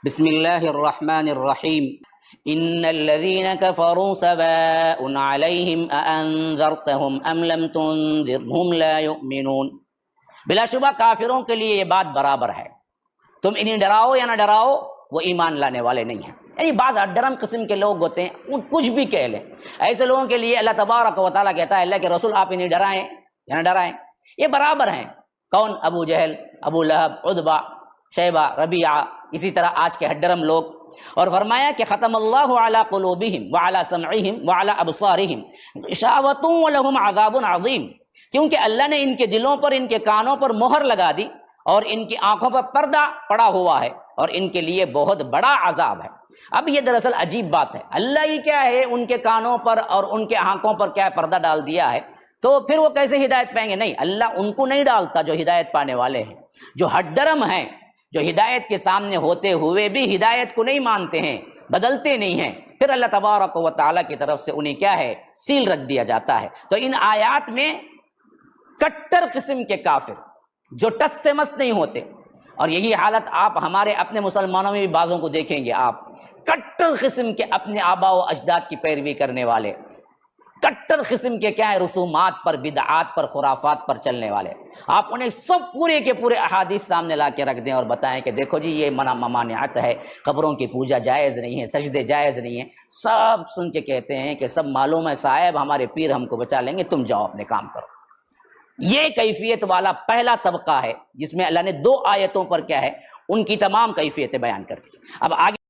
بسم اللہ الرحمن الرحیم ان الذین کفروا سواء علیہم اانذرتہم ام لم تنذرہم لا یؤمنون۔ بلا شبہ کافروں کے لیے یہ بات برابر ہے، تم انہیں ڈراؤ یا نہ ڈراؤ وہ ایمان لانے والے نہیں ہیں۔ یعنی بعض ڈرم قسم کے لوگ ہوتے ہیں، وہ کچھ بھی کہہ لیں، ایسے لوگوں کے لیے اللہ تبارک و تعالیٰ کہتا ہے اللہ کے رسول آپ انہیں ڈرائیں یا نہ ڈرائیں، یہ برابر ہیں۔ کون؟ ابو جہل، ابو لہب، عتبہ، شیبہ، ربیعہ، اسی طرح آج کے ہڈرم لوگ۔ اور فرمایا کہ ختم اللہ علی قلوبہم وعلی سمعہم وعلی ابصارہم غشاوۃ ولہم عذاب عظیم، کیونکہ اللہ نے ان کے دلوں پر، ان کے کانوں پر مہر لگا دی اور ان کی آنکھوں پر پردہ پڑا ہوا ہے اور ان کے لیے بہت بڑا عذاب ہے۔ اب یہ دراصل عجیب بات ہے، اللہ ہی کیا ہے ان کے کانوں پر اور ان کے آنکھوں پر کیا پردہ ڈال دیا ہے، تو پھر وہ کیسے ہدایت پائیں گے؟ نہیں، اللہ ان کو نہیں ڈالتا جو ہدایت پانے والے ہیں، جو ہڈرم ہیں، جو ہدایت کے سامنے ہوتے ہوئے بھی ہدایت کو نہیں مانتے ہیں، بدلتے نہیں ہیں، پھر اللہ تبارک و تعالیٰ کی طرف سے انہیں کیا ہے؟ سیل رکھ دیا جاتا ہے۔ تو ان آیات میں کٹر قسم کے کافر جو ٹس سے مس نہیں ہوتے، اور یہی حالت آپ ہمارے اپنے مسلمانوں میں بھی بعضوں کو دیکھیں گے، آپ کٹر قسم کے اپنے آباء و اجداد کی پیروی کرنے والے، کٹر قسم کے کیا ہے؟ رسومات پر، بدعات پر، خرافات پر چلنے والے، آپ انہیں سب پورے کے پورے احادیث سامنے لا کے رکھ دیں اور بتائیں کہ دیکھو جی یہ منع ممانعت ہے، قبروں کی پوجا جائز نہیں ہے، سجدے جائز نہیں ہیں، سب سن کے کہتے ہیں کہ سب معلوم ہے صاحب، ہمارے پیر ہم کو بچا لیں گے، تم جاؤ اپنے کام کرو۔ یہ کیفیت والا پہلا طبقہ ہے جس میں اللہ نے 2 آیتوں پر کیا ہے؟ ان کی تمام کیفیتیں بیان کر دی۔ اب آگے